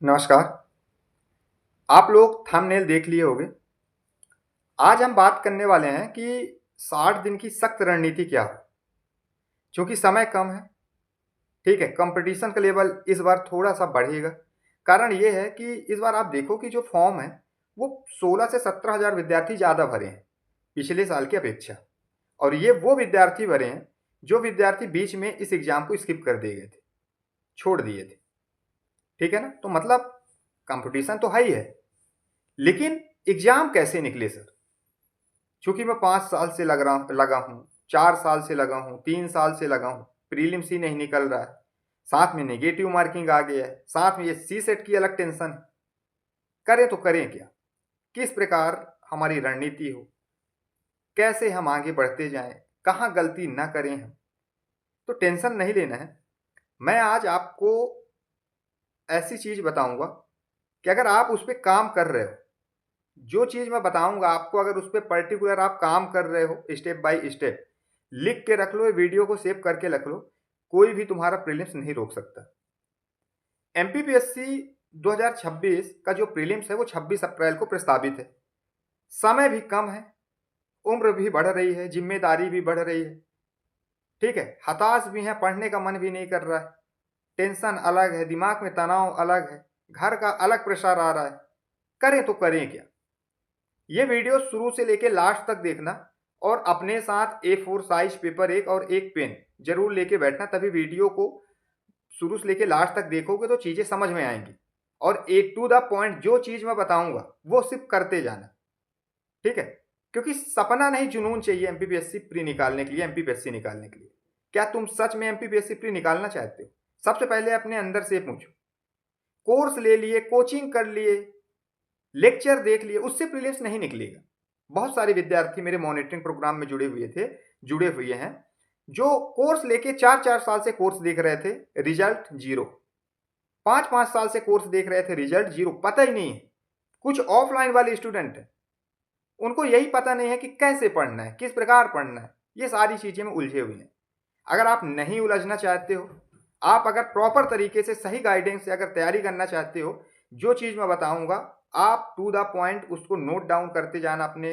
नमस्कार। आप लोग थंबनेल देख लिए होंगे। आज हम बात करने वाले हैं कि 60 दिन की सख्त रणनीति क्या हो। चूँकि समय कम है, ठीक है, कंपटीशन का लेवल इस बार थोड़ा-सा बढ़ेगा। कारण ये है कि इस बार आप देखो कि जो फॉर्म है, वो 16 से 17 हज़ार विद्यार्थी ज़्यादा भरे हैं, पिछले साल की अपेक्षा। और ये वो विद्यार्थी भरे हैं, जो विद्यार्थी बीच में इस एग्ज़ाम को स्किप कर दिए गए थे, छोड़ दिए थे। ठीक है ना? तो मतलब कंपटीशन तो है ही है, लेकिन एग्ज़ाम कैसे निकले सर? चूँकि मैं 5 साल से लगा हूँ, 4 साल से लगा हूँ, 3 साल से लगा हूँ, प्रीलिम्स ही नहीं निकल रहा है, साथ में नेगेटिव मार्किंग आ गया है, साथ में ये सी-सेट की अलग टेंशन है। करें तो करें क्या? किस प्रकार हमारी रणनीति हो? कैसे हम आगे बढ़ते जाएँ? कहाँ गलती ना करें हम? तो टेंशन नहीं लेना है। मैं आज आपको ऐसी चीज़ बताऊँगा कि अगर आप उस पे काम कर रहे हो, जो चीज़ मैं बताऊँगा आपको, अगर उस पे पर्टिकुलर आप काम कर रहे हो स्टेप बाय स्टेप, लिख के रख लो, ये वीडियो को सेव करके रख लो, कोई भी तुम्हारा प्रीलिम्स नहीं रोक सकता। एमपीपीएससी 2026 का जो प्रीलिम्स है वो 26 अप्रैल को प्रस्तावित है। समय भी कम है, उम्र भी बढ़ रही है, ज़िम्मेदारी भी बढ़ रही है, ठीक है? हताश भी हैं, पढ़ने का मन भी नहीं कर रहा है, टेंशन अलग है, दिमाग में तनाव अलग है, घर का अलग प्रेशर आ रहा है। करें तो करें क्या? ये वीडियो शुरू से लेके लास्ट तक देखना और अपने साथ A4 साइज पेपर एक और एक पेन जरूर लेके बैठना, तभी वीडियो को शुरू से लेके लास्ट तक देखोगे तो चीज़ें समझ में आएंगी। और एक टू द पॉइंट जो चीज़ मैं बताऊंगा वो सिर्फ करते जाना, ठीक है? क्योंकि सपना नहीं, जुनून चाहिए एमपीपीएससी प्री निकालने के लिए, एमपीपीएससी निकालने के लिए। क्या तुम सच में एमपीपीएससी प्री निकालना चाहते हो? सबसे पहले अपने अंदर से पूछो। कोर्स ले लिए, कोचिंग कर लिए, लेक्चर देख लिए, उससे प्रीलिम्स नहीं निकलेगा। बहुत सारे विद्यार्थी मेरे मॉनिटरिंग प्रोग्राम में जुड़े हुए हैं, जो कोर्स लेके 4-4 साल से कोर्स देख रहे थे, रिजल्ट जीरो। 5-5 साल से कोर्स देख रहे थे, रिजल्ट जीरो, पता ही नहीं है। कुछ ऑफलाइन वाले स्टूडेंट हैं, उनको यही पता नहीं है कि कैसे पढ़ना है, किस प्रकार पढ़ना है। ये सारी चीज़ें में उलझे हुए हैं। अगर आप नहीं उलझना चाहते हो, आप अगर प्रॉपर तरीके से सही गाइडेंस से अगर तैयारी करना चाहते हो, जो चीज़ मैं बताऊंगा आप टू द पॉइंट उसको नोट डाउन करते जाना अपने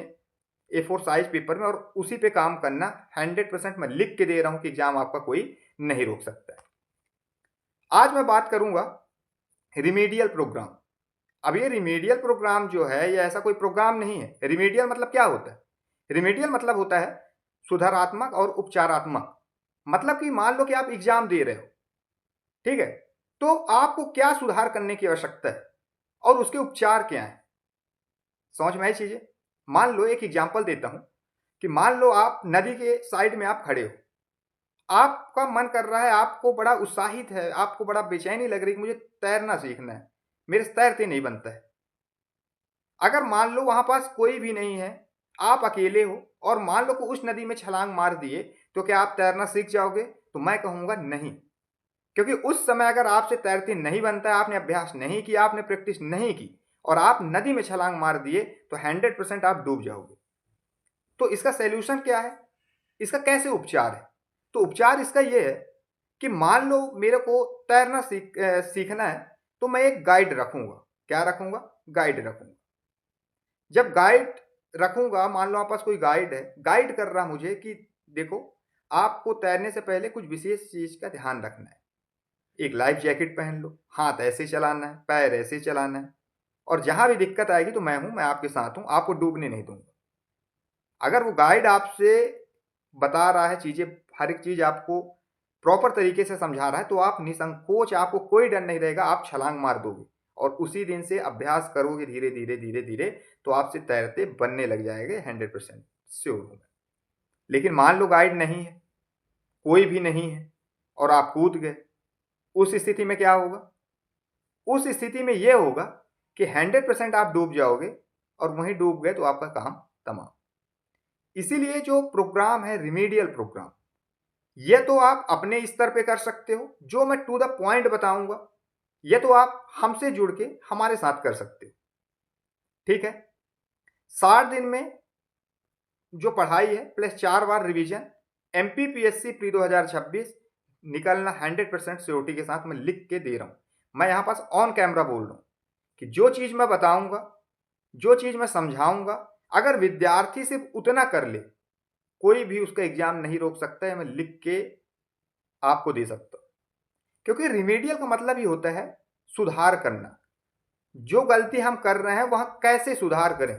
A4 साइज पेपर में और उसी पे काम करना। 100% मैं लिख के दे रहा हूं कि एग्जाम आपका कोई नहीं रोक सकता है। आज मैं बात करूंगा रिमीडियल प्रोग्राम। अब ये रिमीडियल प्रोग्राम जो है, ये ऐसा कोई प्रोग्राम नहीं है। रिमीडियल मतलब क्या होता है? रिमीडियल मतलब होता है सुधारात्मक और उपचारात्मक। मतलब कि मान लो कि आप एग्जाम दे रहे हो, ठीक है, तो आपको क्या सुधार करने की आवश्यकता है और उसके उपचार क्या हैं? समझ में आई चीजें? मान लो एक एग्जांपल देता हूं कि मान लो आप नदी के साइड में आप खड़े हो, आपका मन कर रहा है, आपको बड़ा उत्साहित है, आपको बड़ा बेचैनी लग रही है कि मुझे तैरना सीखना है, मेरे से तैरते नहीं बनता है। अगर मान लो वहां पास कोई भी नहीं है, आप अकेले हो और मान लो कि उस नदी में छलांग मार दिए, तो क्या आप तैरना सीख जाओगे? तो मैं कहूंगा नहीं। क्योंकि उस समय अगर आपसे तैरते नहीं बनता है, आपने अभ्यास नहीं किया, आपने प्रैक्टिस नहीं की और आप नदी में छलांग मार दिए, तो 100% आप डूब जाओगे। तो इसका सॉल्यूशन क्या है? इसका कैसे उपचार है? तो उपचार इसका ये है कि मान लो मेरे को तैरना सीखना है, तो मैं एक गाइड रखूंगा। क्या रखूंगा? गाइड रखूंगा। जब गाइड रखूंगा, मान लो आप पास कोई गाइड है, गाइड कर रहा मुझे कि देखो, आपको तैरने से पहले कुछ विशेष चीज का ध्यान रखना है। एक लाइफ जैकेट पहन लो, हाथ ऐसे चलाना है, पैर ऐसे चलाना है, और जहां भी दिक्कत आएगी तो मैं हूं, मैं आपके साथ हूं, आपको डूबने नहीं दूंगा। अगर वो गाइड आपसे बता रहा है चीजें, हर एक चीज आपको प्रॉपर तरीके से समझा रहा है, तो आप निसंकोच, आपको कोई डर नहीं रहेगा, आप छलांग मार दोगे और उसी दिन से अभ्यास करोगे धीरे धीरे धीरे धीरे, तो आपसे तैरते बनने लग जाएंगे। 100% श्योर हूं मैं। लेकिन मान लो गाइड नहीं है, कोई भी नहीं है और आप कूद गए, उस स्थिति में क्या होगा? उस स्थिति में यह होगा कि 100% आप डूब जाओगे और वहीं डूब गए तो आपका काम तमाम। इसीलिए जो प्रोग्राम है रिमीडियल प्रोग्राम, ये तो आप अपने स्तर पे कर सकते हो, जो मैं टू द पॉइंट बताऊंगा ये तो आप हमसे जुड़ के हमारे साथ कर सकते हो, ठीक है? 60 दिन में जो पढ़ाई है प्लस 4 बार रिवीजन, एमपीपीएससी प्री 2026 निकलना 100% श्योरिटी के साथ मैं लिख के दे रहा हूं। मैं यहाँ पास ऑन कैमरा बोल रहा हूँ कि जो चीज़ मैं बताऊंगा, जो चीज़ मैं समझाऊंगा, अगर विद्यार्थी सिर्फ उतना कर ले, कोई भी उसका एग्जाम नहीं रोक सकता है। मैं लिख के आपको दे सकता हूँ, क्योंकि रिमेडियल का मतलब ही होता है सुधार करना। जो गलती हम कर रहे हैं वहां कैसे सुधार करें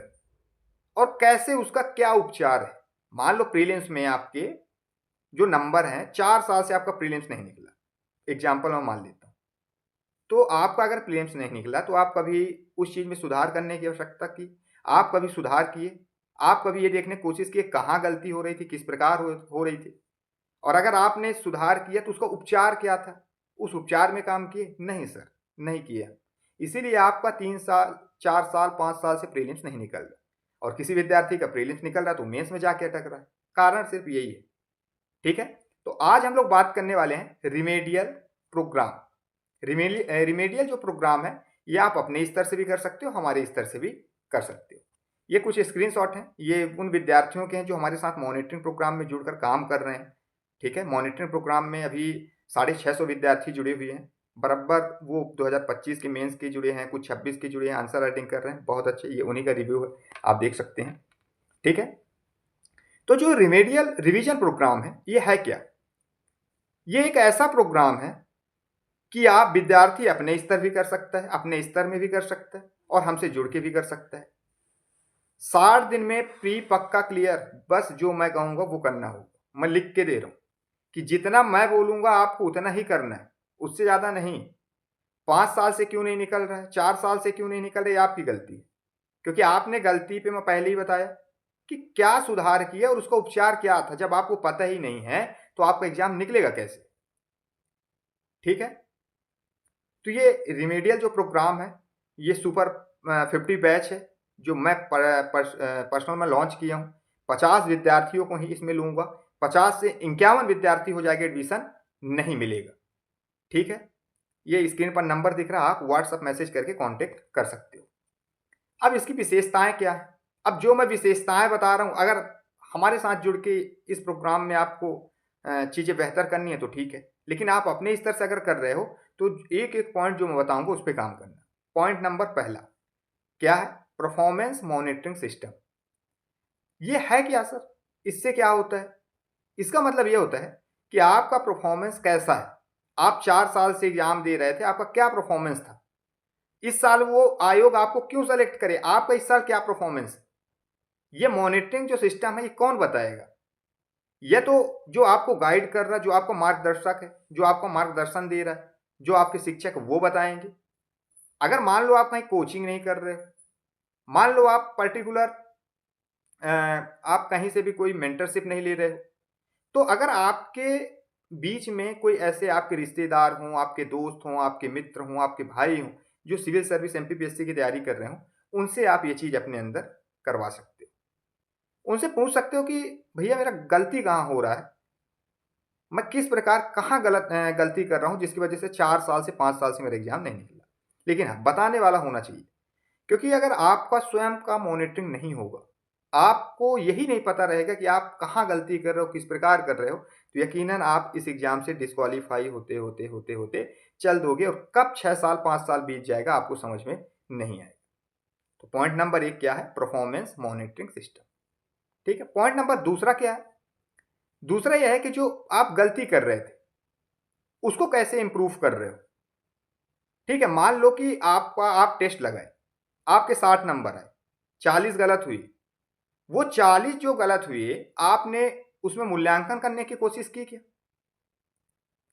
और कैसे उसका क्या उपचार है। मान लो प्रीलिम्स में आपके जो नंबर हैं, 4 साल से आपका प्रीलिम्स नहीं निकला, एग्जाम्पल मैं मान लेता हूँ, तो आपका अगर प्रीलिम्स नहीं निकला तो आप कभी उस चीज़ में सुधार करने की आवश्यकता की, आप कभी सुधार किए, आप कभी ये देखने की कोशिश किए कहाँ गलती हो रही थी, किस प्रकार हो रही थी, और अगर आपने सुधार किया तो उसका उपचार क्या था, उस उपचार में काम किए? नहीं सर, नहीं किया। इसीलिए आपका 3 साल, 4 साल, 5 साल से प्रीलिम्स नहीं निकल रहा, और किसी विद्यार्थी का प्रीलिम्स निकल रहा तो मेंस में जाके अटक रहा है। कारण सिर्फ यही है। ठीक है, तो आज हम लोग बात करने वाले हैं रिमेडियल प्रोग्राम। रिमेडियल जो प्रोग्राम है ये आप अपने स्तर से भी कर सकते हो, हमारे स्तर से भी कर सकते हो। ये कुछ स्क्रीनशॉट हैं, ये उन विद्यार्थियों के हैं जो हमारे साथ मॉनिटरिंग प्रोग्राम में जुड़कर काम कर रहे हैं। ठीक है, मॉनिटरिंग प्रोग्राम में अभी 650 विद्यार्थी जुड़े हुए हैं। बराबर वो 2025 के मेंस के जुड़े हैं, कुछ 26 के जुड़े हैं, आंसर राइटिंग कर रहे हैं। बहुत अच्छे, ये उन्हीं का रिव्यू है, आप देख सकते हैं। ठीक है, तो जो रिमेडियल रिवीजन प्रोग्राम है ये है क्या? ये एक ऐसा प्रोग्राम है कि आप विद्यार्थी अपने स्तर भी कर सकता है, अपने स्तर में भी कर सकता है, और हमसे जुड़ के भी कर सकता है। 60 दिन में प्री पक्का क्लियर, बस जो मैं कहूंगा वो करना होगा। मैं लिख के दे रहा हूं कि जितना मैं बोलूंगा आपको उतना ही करना है, उससे ज्यादा नहीं। 5 साल से क्यों नहीं निकल रहा है, 4 साल से क्यों नहीं निकल रहा है, आपकी गलती है। क्योंकि आपने गलती पे मैं पहले ही बताया कि क्या सुधार किया और उसका उपचार क्या था। जब आपको पता ही नहीं है तो आपका एग्जाम निकलेगा कैसे? ठीक है, तो ये रिमेडियल जो प्रोग्राम है ये सुपर 50 बैच है, जो मैं पर्सनल में लॉन्च किया हूँ। 50 विद्यार्थियों को ही इसमें लूंगा, 50 से 51 विद्यार्थी हो जाएगा, एडमिशन नहीं मिलेगा। ठीक है, ये स्क्रीन पर नंबर दिख रहा है, आप व्हाट्सएप मैसेज करके कांटेक्ट कर सकते हो। अब इसकी विशेषताएं क्या है? अब जो मैं विशेषताएं बता रहा हूं, अगर हमारे साथ जुड़ के इस प्रोग्राम में आपको चीज़ें बेहतर करनी है तो ठीक है, लेकिन आप अपने स्तर से अगर कर रहे हो तो एक एक पॉइंट जो मैं बताऊंगा उस पर काम करना। पॉइंट नंबर पहला क्या है? Performance monitoring system. ये है क्या सर? इससे क्या होता है? इसका मतलब ये होता है कि आपका परफॉर्मेंस कैसा है। आप 4 साल से एग्जाम दे रहे थे, आपका क्या परफॉर्मेंस था? इस साल वो आयोग आपको क्यों सेलेक्ट करे, आपका इस साल क्या परफॉर्मेंस है? ये मॉनिटरिंग जो सिस्टम है ये कौन बताएगा? ये तो जो आपको गाइड कर रहा है, जो आपको मार्गदर्शक है, जो आपको मार्गदर्शन दे रहा है, जो आपके शिक्षक है, वो बताएंगे। अगर मान लो आप कहीं कोचिंग नहीं कर रहे, मान लो आप पर्टिकुलर आप कहीं से भी कोई मेंटरशिप नहीं ले रहे हो, तो अगर आपके बीच में कोई ऐसे आपके रिश्तेदार हों, आपके दोस्त हों, आपके मित्र हों, आपके भाई हों, जो सिविल सर्विस एमपीपीएससी की तैयारी कर रहे हो, उनसे आप ये चीज़ अपने अंदर करवा सकते हो। उनसे पूछ सकते हो कि भैया मेरा गलती कहाँ हो रहा है, मैं किस प्रकार कहाँ गलती कर रहा हूँ जिसकी वजह से 4 साल से 5 साल से मेरा एग्जाम नहीं निकला। लेकिन हाँ, बताने वाला होना चाहिए, क्योंकि अगर आपका स्वयं का मॉनिटरिंग नहीं होगा, आपको यही नहीं पता रहेगा कि आप कहाँ गलती कर रहे हो, किस प्रकार कर रहे हो, तो यकीनन आप इस एग्जाम से डिस्क्वालीफाई होते होते होते होते चल दोगे, और कब 6 साल 5 साल बीत जाएगा आपको समझ में नहीं आएगा। तो पॉइंट नंबर 1 क्या है? Performance monitoring system. ठीक है, पॉइंट नंबर दूसरा क्या है? दूसरा यह है कि जो आप गलती कर रहे थे उसको कैसे इंप्रूव कर रहे हो। ठीक है, मान लो कि आप टेस्ट लगाए, आपके 60 नंबर आए, 40 गलत हुई। वो 40 जो गलत हुए, आपने उसमें मूल्यांकन करने की कोशिश की क्या?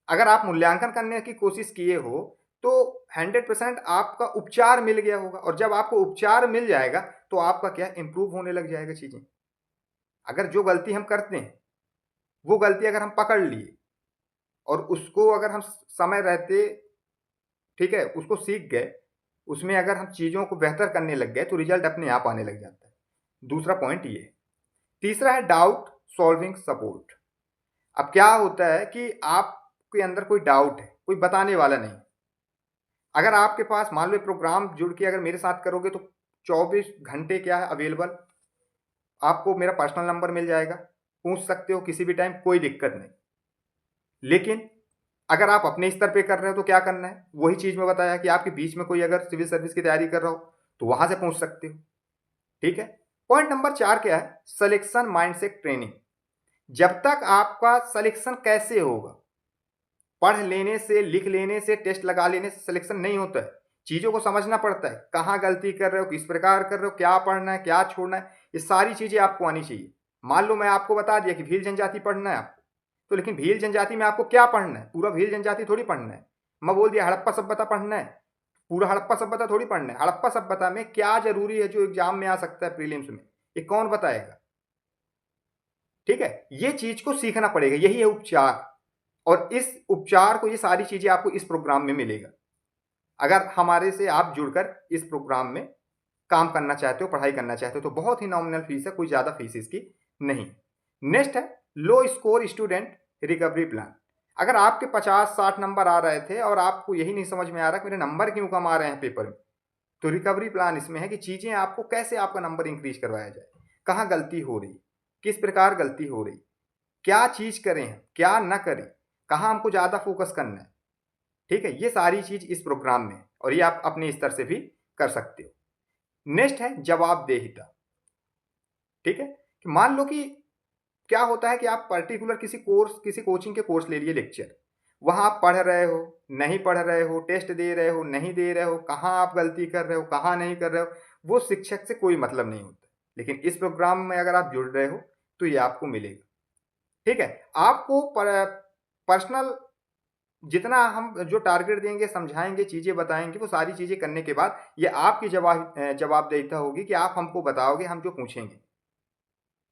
अगर आप मूल्यांकन करने की कोशिश किए हो तो 100% आपका उपचार मिल गया होगा, और जब आपको उपचार मिल जाएगा तो आपका क्या, इंप्रूव होने लग जाएगा चीजें। अगर जो गलती हम करते हैं वो गलती अगर हम पकड़ लिए और उसको अगर हम समय रहते, ठीक है, उसको सीख गए, उसमें अगर हम चीज़ों को बेहतर करने लग गए तो रिजल्ट अपने आप आने लग जाता है। दूसरा पॉइंट ये है। तीसरा है डाउट सॉल्विंग सपोर्ट। अब क्या होता है कि आपके अंदर कोई डाउट है, कोई बताने वाला नहीं। अगर आपके पास मान लो प्रोग्राम जुड़ के अगर मेरे साथ करोगे तो 24 घंटे क्या है अवेलेबल, आपको मेरा पर्सनल नंबर मिल जाएगा, पूछ सकते हो किसी भी टाइम, कोई दिक्कत नहीं। लेकिन अगर आप अपने स्तर पे कर रहे हो तो क्या करना है, वही चीज़ मैं बताया कि आपके बीच में कोई अगर सिविल सर्विस की तैयारी कर रहा हो तो वहाँ से पूछ सकते हो। ठीक है। पॉइंट नंबर 4 क्या है, सिलेक्शन माइंडसेट ट्रेनिंग। जब तक आपका सिलेक्शन कैसे होगा, पढ़ लेने से, लिख लेने से, टेस्ट लगा लेने से सिलेक्शन नहीं होता है। चीज़ों को समझना पड़ता है, कहाँ गलती कर रहे हो, किस प्रकार कर रहे हो, क्या पढ़ना है, क्या छोड़ना है, ये सारी चीज़ें आपको आनी चाहिए। मान लो मैं आपको बता दिया कि भील जनजाति पढ़ना है आपको, तो लेकिन भील जनजाति में आपको क्या पढ़ना है, पूरा भील जनजाति थोड़ी पढ़ना है। मैं बोल दिया हड़प्पा सभ्यता पढ़ना है, पूरा हड़प्पा सभ्यता थोड़ी पढ़ना है। हड़प्पा सभ्यता में क्या जरूरी है जो एग्जाम में आ सकता है प्रीलिम्स में, ये कौन बताएगा। ठीक है, ये चीज को सीखना पड़ेगा, यही है उपचार। और इस उपचार को, ये सारी चीजें आपको इस प्रोग्राम में मिलेगा अगर हमारे से आप जुड़कर इस प्रोग्राम में काम करना चाहते हो, पढ़ाई करना चाहते हो। तो बहुत ही नॉमिनल फीस है, कोई ज़्यादा फीस इसकी नहीं। नेक्स्ट है लो स्कोर स्टूडेंट रिकवरी प्लान। अगर आपके 50-60 नंबर आ रहे थे और आपको यही नहीं समझ में आ रहा कि मेरे नंबर क्यों कम आ रहे हैं पेपर में, तो रिकवरी प्लान इसमें है कि चीज़ें आपको कैसे आपका नंबर इंक्रीज करवाया जाए, कहाँ गलती हो रही, किस प्रकार गलती हो रही, क्या चीज़ करें, क्या न करें, कहाँ हमको ज़्यादा फोकस करना है। ठीक है, ये सारी चीज़ इस प्रोग्राम में, और ये आप अपने स्तर से भी कर सकते हो। नेक्स्ट है जवाबदेहिता। ठीक है, कि मान लो कि क्या होता है कि आप पर्टिकुलर किसी कोर्स, किसी कोचिंग के कोर्स ले लिए लेक्चर, वहाँ आप पढ़ रहे हो, नहीं पढ़ रहे हो, टेस्ट दे रहे हो, नहीं दे रहे हो, कहाँ आप गलती कर रहे हो, कहाँ नहीं कर रहे हो, वो शिक्षक से कोई मतलब नहीं होता। लेकिन इस प्रोग्राम में अगर आप जुड़ रहे हो तो ये आपको मिलेगा। ठीक है, आपको पर्सनल जितना हम जो टारगेट देंगे, समझाएंगे, चीज़ें बताएंगे, वो सारी चीज़ें करने के बाद ये आपकी जवाबदेहिता होगी कि आप हमको बताओगे, हम जो पूछेंगे।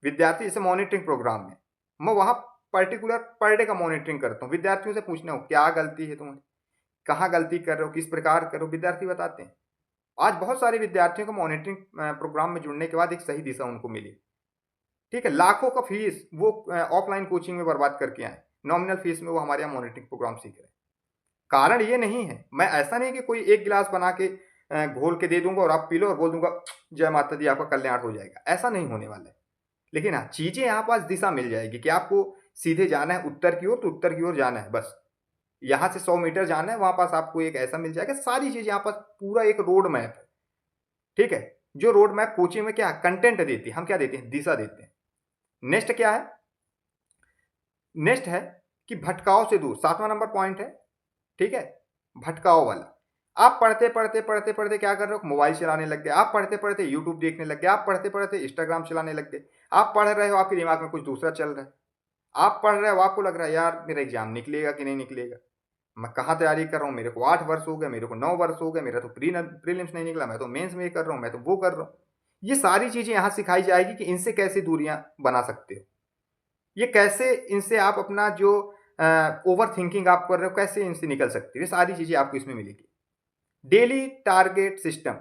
विद्यार्थी जैसे मॉनिटरिंग प्रोग्राम में मैं वहाँ पर्टिकुलर पर डे का मॉनिटरिंग करता हूँ, विद्यार्थियों से पूछना हो क्या गलती है तुम्हारी, कहाँ गलती कर रहे हो, किस प्रकार करो, विद्यार्थी बताते हैं। आज बहुत सारे विद्यार्थियों को मॉनिटरिंग प्रोग्राम में जुड़ने के बाद एक सही दिशा उनको मिली। ठीक है, लाखों का फीस वो ऑफलाइन कोचिंग में बर्बाद करके आए, नॉमिनल फीस में वो हमारे यहाँ मॉनिटरिंग प्रोग्राम सीख रहे हैं। कारण ये नहीं है, मैं ऐसा नहीं कि कोई एक गिलास बना के घोल के दे दूंगा और आप पी लो और बोल दूंगा जय माता दी आपका कल्याण हो जाएगा, ऐसा नहीं होने वाला है। लेकिन हाँ, चीजें यहाँ पास दिशा मिल जाएगी कि आपको सीधे जाना है उत्तर की ओर, तो उत्तर की ओर जाना है बस। यहाँ से 100 मीटर जाना है, वहां पास आपको एक ऐसा मिल जाएगा, सारी चीजें यहाँ पास पूरा एक रोड मैप है। ठीक है, जो रोड मैप कोचिंग में क्या कंटेंट देती है, हम क्या देते हैं, दिशा देते हैं। नेक्स्ट क्या है, नेक्स्ट है कि भटकाव से दूर, 7वां नंबर पॉइंट है। ठीक है, भटकाव वाला। आप पढ़ते पढ़ते पढ़ते पढ़ते क्या कर रहे हो, मोबाइल चलाने लग गए, आप पढ़ते पढ़ते यूट्यूब देखने लग गए, आप पढ़ते पढ़ते इंस्टाग्राम चलाने लग गए, आप पढ़ रहे हो, आपके दिमाग में कुछ दूसरा चल रहा है। आप पढ़ रहे हो, आपको लग रहा है यार मेरा एग्जाम निकलेगा कि नहीं निकलेगा, मैं कहाँ तैयारी कर रहा हूँ, मेरे को 8 वर्ष हो गए, मेरे को 9 वर्ष हो गए, मेरा तो प्रीलिम्स नहीं निकला, मैं तो मेंस में ये कर रहा हूँ, मैं तो वो कर रहा हूँ। ये सारी चीज़ें यहाँ सिखाई जाएगी कि इनसे कैसे दूरियां बना सकते हो, ये कैसे इनसे आप अपना जो ओवर थिंकिंग आप कर रहे हो कैसे इनसे निकल सकते हो, ये सारी चीज़ें आपको इसमें मिलेगी। डेली टारगेट सिस्टम,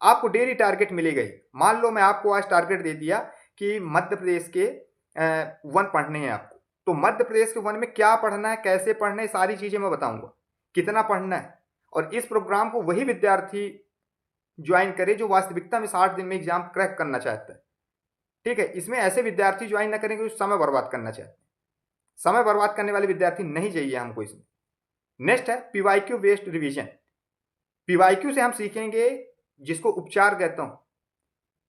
आपको डेली टारगेट मिलेगा ही। मान लो मैं आपको आज टारगेट दे दिया कि मध्य प्रदेश के वन पढ़ने हैं आपको, तो मध्य प्रदेश के वन में क्या पढ़ना है, कैसे पढ़ना है, सारी चीज़ें मैं बताऊंगा, कितना पढ़ना है। और इस प्रोग्राम को वही विद्यार्थी ज्वाइन करे जो वास्तविकता में 60 दिन में एग्जाम क्रैक करना चाहता है। ठीक है, इसमें ऐसे विद्यार्थी ज्वाइन ना करेंगे जो समय बर्बाद करना चाहते हैं। समय बर्बाद करने वाले विद्यार्थी नहीं चाहिए हमको इसमें। नेक्स्ट है पीवाईक्यू बेस्ड रिवीजन। पीवाईक्यू से हम सीखेंगे, जिसको उपचार कहता हूं,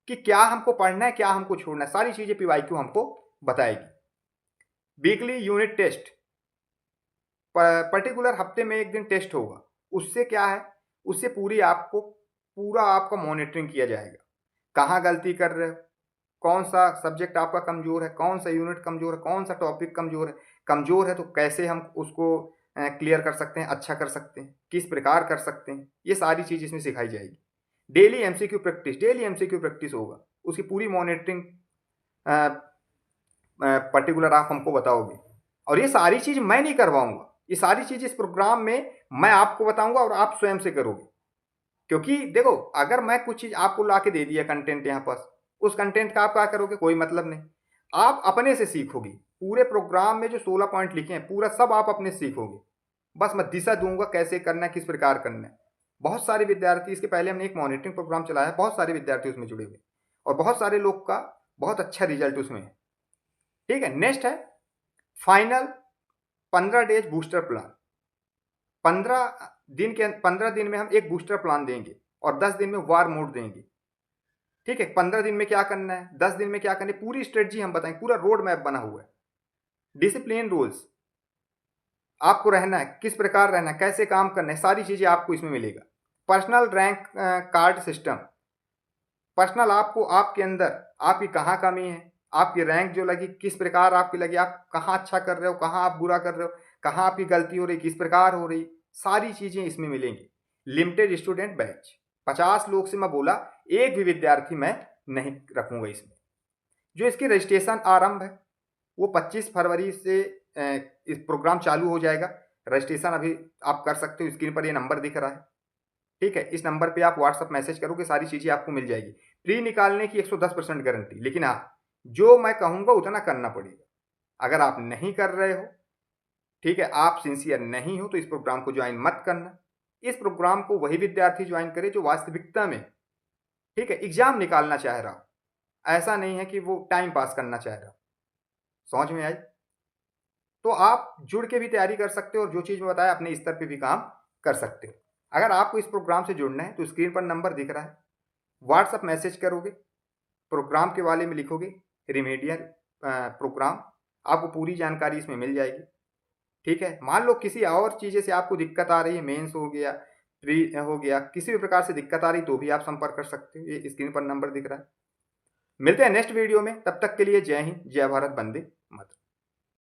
कि क्या हमको पढ़ना है, क्या हमको छोड़ना है, सारी चीजें पीवाईक्यू हमको बताएगी। वीकली यूनिट टेस्ट, पर्टिकुलर हफ्ते में एक दिन टेस्ट होगा। उससे क्या है, उससे पूरा आपका मॉनिटरिंग किया जाएगा, कहाँ गलती कर रहे हो, कौन सा सब्जेक्ट आपका कमजोर है, कौन सा यूनिट कमजोर है, कौन सा टॉपिक कमजोर है तो कैसे हम उसको क्लियर कर सकते हैं, अच्छा कर सकते हैं, किस प्रकार कर सकते हैं, ये सारी चीज़ इसमें सिखाई जाएगी। Daily MCQ practice, daily MCQ practice होगा, उसकी पूरी मॉनिटरिंग पर्टिकुलर आप हमको बताओगे। और ये सारी चीज़ मैं नहीं करवाऊंगा, ये सारी चीज़ इस प्रोग्राम में मैं आपको बताऊंगा और आप स्वयं से करोगे। क्योंकि देखो, अगर मैं कुछ चीज़ आपको ला के दे दिया कंटेंट यहाँ पास, उस कंटेंट का आप क्या करोगे, कोई मतलब नहीं। आप अपने से सीखोगे, पूरे प्रोग्राम में जो 16 पॉइंट लिखे हैं पूरा सब आप अपने से सीखोगे। बस मैं दिशा दूंगा कैसे करना है, किस प्रकार करना है। बहुत सारे विद्यार्थी, इसके पहले हमने एक मॉनिटरिंग प्रोग्राम चलाया है, बहुत सारे विद्यार्थी उसमें जुड़े हुए और बहुत सारे लोग का बहुत अच्छा रिजल्ट उसमें है। ठीक है, नेक्स्ट है फाइनल 15 डेज बूस्टर प्लान। 15 दिन में हम एक बूस्टर प्लान देंगे और 10 दिन में वार मोड देंगे। ठीक है, 15 दिन में क्या करना है, 10 दिन में क्या करना है, पूरी स्ट्रेटजी हम बताएंगे, पूरा रोड मैप बना हुआ है। डिसिप्लिन रूल्स आपको रहना है, किस प्रकार रहना है, कैसे काम करना है, सारी चीजें आपको इसमें मिलेगा। Personal rank card system, personal आपको आपके अंदर आपकी कहाँ कमी है, आपकी रैंक जो लगी किस प्रकार आपकी लगी, आप कहाँ अच्छा कर रहे हो, कहाँ आप बुरा कर रहे हो, कहाँ आपकी गलती हो रही, किस प्रकार हो रही, सारी चीजें इसमें मिलेंगी। लिमिटेड स्टूडेंट बैच, 50 लोग से मैं बोला, एक भी विद्यार्थी मैं नहीं रखूंगा इसमें। जो इसकी रजिस्ट्रेशन आरंभ है वो 25 फरवरी से इस प्रोग्राम चालू हो जाएगा। रजिस्ट्रेशन अभी आप कर सकते हो, स्क्रीन पर ये नंबर दिख रहा है। ठीक है, इस नंबर पे आप व्हाट्सअप मैसेज करोगे, सारी चीज़ें आपको मिल जाएगी। प्री निकालने की 110% गारंटी, लेकिन हाँ, जो मैं कहूँगा उतना करना पड़ेगा। अगर आप नहीं कर रहे हो, ठीक है, आप सिंसियर नहीं हो, तो इस प्रोग्राम को ज्वाइन मत करना। इस प्रोग्राम को वही विद्यार्थी ज्वाइन करे जो वास्तविकता में, ठीक है, एग्जाम निकालना चाह रहा हो, ऐसा नहीं है कि वो टाइम पास करना चाह रहा हो। समझ में आई? तो आप जुड़ के भी तैयारी कर सकते हो और जो चीज़ मैं बताया अपने स्तर पे भी काम कर सकते हो। अगर आपको इस प्रोग्राम से जुड़ना है तो स्क्रीन पर नंबर दिख रहा है, व्हाट्सअप मैसेज करोगे, प्रोग्राम के बारे में लिखोगे रिमेडियल प्रोग्राम, आपको पूरी जानकारी इसमें मिल जाएगी। ठीक है, मान लो किसी और चीज़ें से आपको दिक्कत आ रही है, मेंस हो गया, प्री हो गया, किसी भी प्रकार से दिक्कत आ रही तो भी आप संपर्क कर सकते हो, ये स्क्रीन पर नंबर दिख रहा है। मिलते हैं नेक्स्ट वीडियो में, तब तक के लिए जय हिंद, जय भारत, वंदे मातरम।